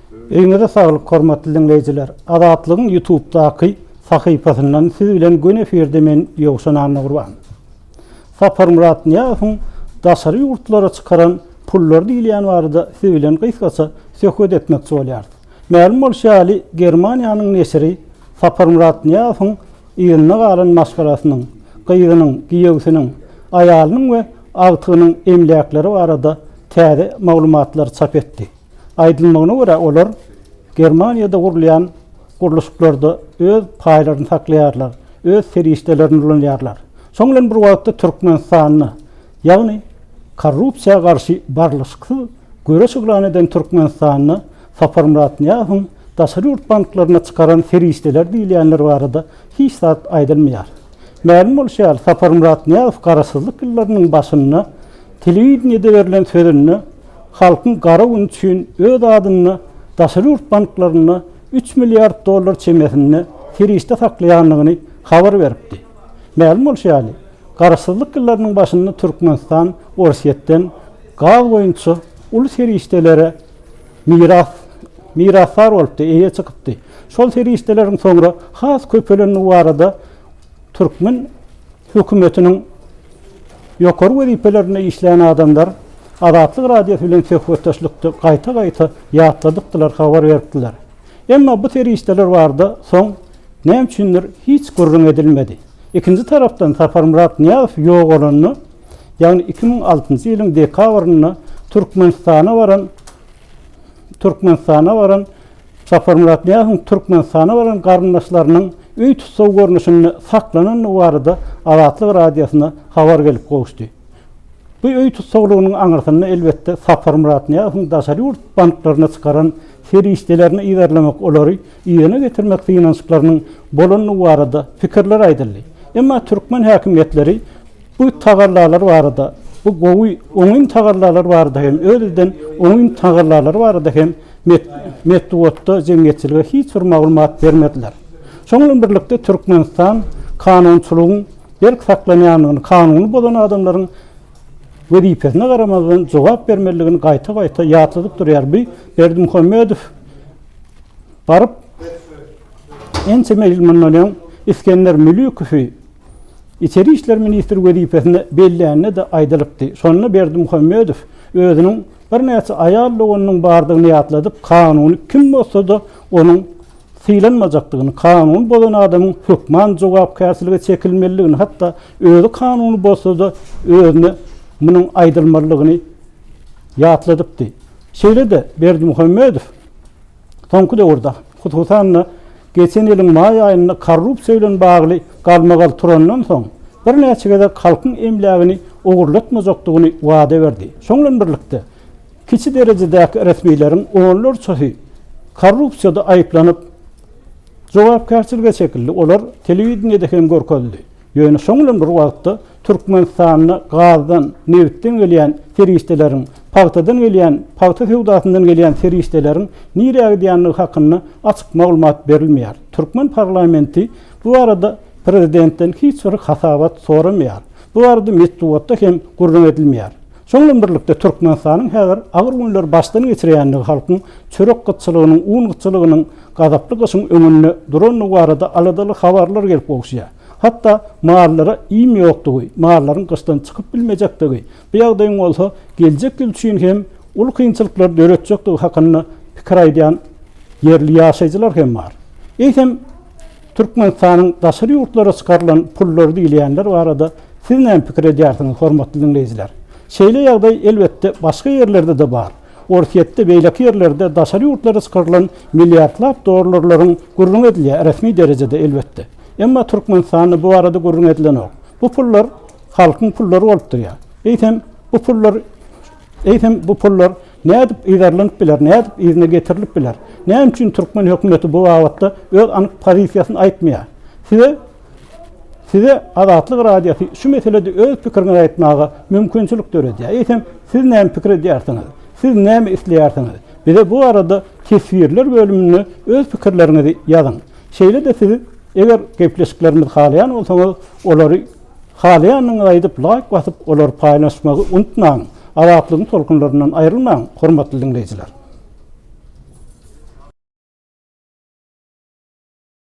Eýňe-de saglyk, hormatly dinleýijiler. Adatlygyň YouTube'daky sahypasyndan siz bilen gün eferde men ýogşanany gurban. Sapar Murat Niýazowyň daşary ýurtlara çykaran pullar diýilýän barada siz bilen gysgaça söhbet etmekçi bolýar. Ma'lum bolşaly Germaniýanyň nesiri Sapar Murat Niýazowyň ýylyna galan maskarasynyň, gyýgynyň, giýegsiniň, aýalynyň we agtygynyň emlekleri barada täze maglumatlar çap etdi. Aýdylmagyna görä olar Germaniýada gurulýan guruluşlarda öz paýlaryny saklaýarlar, öz serişdelerini ulanýarlar. Soň bilen bir wagtda Türkmenistanyny, ýagny korrupsiýaga garşy barlyşyksy göre şuglan eden Türkmenistanyny Sapar Murat Niýazowyň daşary ýurt banklaryna çykaran serişdeler diýilýänler barada hiç zat aýdylmaýar. Ma'lum bolşar Sapar Murat Niýazow garasyzlyk ýyllarynyň başynda telewizionyada berilen sözünü halkyň gara gün üçin öz adyny daşary ýurt banklaryna 3 milyard dollar çemesini serişde saklaýanlygyny habar beripdi. Ma'lum bolşar garasyzlyk ýyllarynyň başynda Türkmenistan Orsiýetden gaz boýunça uly serişdelere mirasar bolupdy, eýe çykypdy. Şol serişdeleriň soňra has köpelenýän barada Türkmen hökümetiniň ýokary wezipelerine işleyen adamlar Adatlyk radio bilen söhbetdeşlikde gaýta ýatladykdylar, habar beripdiler. Emma bu serişdeler barada soň näme üçindir hiç gurrun edilmedi. İkinci taraftan Sapar Murat Niýazow ýok bolanyny, ýagny 2006-njy ýylyň dekabryna Türkmenistana baran Sapar Murat Niýazowyň Türkmenistana baran garyndaşlarynyň öý tutsaw görnüşini saklanan barada Adatlyk radiosyna habar gelip gowuşdy. Bu öý tutsawlygynyň aňyrsyny elbetde Sapar Murat Niýazowyň daşary ýurt banklaryna çykaran serişdelerini iýerlemek, olary ýygyna getirmek finansyklarynyň bolanyny barada pikirler aýdyldy. Emma Türkmen häkimetleri bu tagarlalar barada, bu gowy oňun tagarlalar barada hem öýden oňun tagarlalar barada hem metduatda jemgyýetçilige hiç bir maglumat bermediler. Şoň bilen birlikde Türkmenistan kanunçylygyň berk saklanýanlygyny, kanuny bolan adamlaryň wezipesine garamadan jogap bermeligini gaýta ýatladyp durýar. Berdimuhammedow baryp ençe ilmanlanan İskender Mülükow İçeri İşler Ministri wezipesine belleýänine de aýdylypdy. Şonu Berdimuhammedow özüniň bir näçe aýallyganyň bardygyny ýatladyp, kanuny kim bolsa-da onuň sylanmajakdygyny, kanun bolan adamyň hökman jogapkärçiligi çekilmeliligini, hatda özü kanuny bolsa-da özüne munyň aýdylmalygyny ýatladypdy. Şeýle-de Berdimuhammedow soňky döwürde hususan geçen ýylyň maý aýynda korrupsiýa bilen bagly galmagal turandan soň bir näçe gede halkyň emlegini ogurlatmajakdygyny wada berdi. Şoň bilen birlikde kiçi derejedäki resmiýleriň onlar çoxy korrupsiýada aýyplanyp jogapkärçilige çekildi. Olar telewizionyada hem görkezildi. Ýöne şoň bilen bir wagtda Türkmenistanyna gazdan, neftden gelýän serişdeleriň, pagtadan gelýän, pagta sewdasyndan gelýän serişdeleriň nirä gidýänligi hakynda açyk maglumat berilmeýär. Türkmen parlamenti bu arada prezidentden hiç bir hasabat soramýar. Bu arada metduatda hem gurrun edilmeýär. Şoň bilen birlikde Türkmenistanyň häzir agyr günler başdan geçirýänligi halkyň çörek gytçylygynyň, un gytçylygynyň gazaply gyşyň öňünde duranyny barada aladaly habarlar gelip gowşýar. Hatta maallara iými ýokdugy, maallaryň gyşdan çykyp bilmejekdigi, bu ýagdaýyň bolsa geljek ýyl üçin hem ul kynçylyklar döretjekdigi hakynda pikir aýdýan yerli ýaşaýjylar hem bar. Eýsem Türkmenistanyň daşary ýurtlara çykarylan pullary diýilýänler barada siz näme pikir edýärsiňiz, hormatly dinleýijiler? Şeýle ýagdaý elbetde başga ýerlerde de bar. Orsiýetde beýleki ýerlerde daşary ýurtlara çykarylan milliardlap dollarlaryň gurrun edilýär resmi derejede elbetde. Emma Türkmenistany bu arada gurrun edilen ok. Bu pullar halkyň pullary bolup durýar. Eýsem bu pullar nädip iýerlenip biler, nädip ýerine getirilip biler. Näme üçin Türkmen hökümeti bu wagtda öz anyk pozisiýasyny aýtmaýar? Size Adatlyk radiosy şu meselede öz pikirini aýtmaga mümkinçilik döredýär. Eýsem siz näme pikir edýärsiňiz? Siz näme isleýärsiňiz? Bize bu arada kesirler bölümüne öz pikirlerinizi ýazyň. Şeýle-de siz eger gepleşiklerimiz halayan olsaňyz, olary halayanlygy aýdyp laýyk basyp olar paýlaşmagy unutmaň. Adatlygyň tolkunlaryndan aýrylmaň, hormatly dinleýijiler.